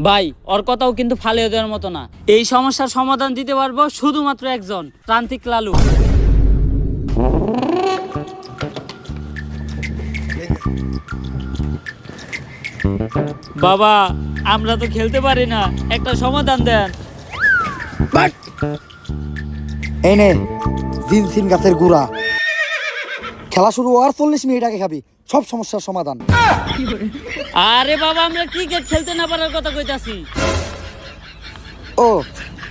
ভাই ওর কথাও কিন্তু ফালিয়ে দেওয়ার মতো না। এই সমস্যার সমাধান দিতে পারবো শুধুমাত্র একজন, প্রান্তিক লালু। বাবা আমরা তো খেলতে পারি না, একটা সমাধান দেন। এই নে জিনসিন গাছের গুড়া, খেলা শুরু হওয়ার 40 মিনিট আগে খাবি, সব সমস্যার সমাধান। আরে বাবা আমরা ক্রিকেট খেলতে না পারার কথা কইতাছি। ও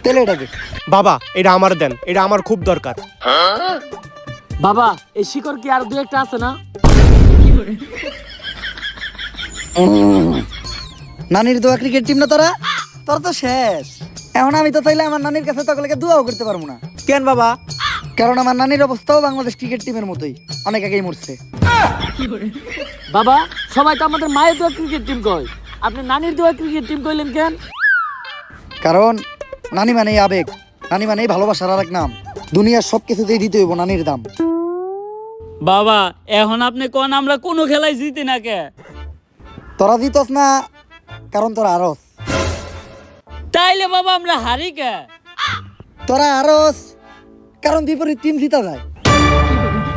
তেলে এটাকে বাবা এটা আমার দেন, এটা আমার খুব দরকার। বাবা এই শিকড় কি আর দু একটা আছে না? নানির দোয়া ক্রিকেট টিম না তোরা, তোর তো শেষ। এখন আমি তো চাইলে আমার নানির কাছে তকলেকে দোয়াও করতে পারবো না। কেন বাবা? কারণ আমার নানির অবস্থাও বাংলাদেশ ক্রিকেট টিমের মতোই, অনেক আগেই মরছে। বাবা সবাই তো আমাদের মায়ের দোয়া ক্রিকেট টিম কয়, আপনি নানির দোয়া ক্রিকেট টিম কইলেন কেন? কারণ নানি মানেই আবেগ, নানি মানেই ভালোবাসার আর এক নাম। দুনিয়ার সব কিছুতেই দিতে হইব নানির দাম। বাবা এখন আপনি কোন আমরা কোনো খেলায় জিতি না কে? তোরা দিতস না কারণ তোরা আরস, তাইলে বাবা আমরা হারি কে? তোরা আরস কারণ বিপরীত টিম জিতা যায়।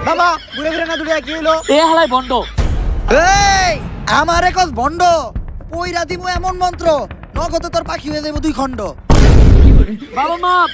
বাবা ঘুরে ফিরে না দূরে কি হলো? এ হালাই বন্ধ। এই আমার একজ ভণ্ড, পইরা দিমু এমন মন্ত্র, নগদে তোর পাখি হয়ে যাইব 2 খণ্ড। বাবা মাপ।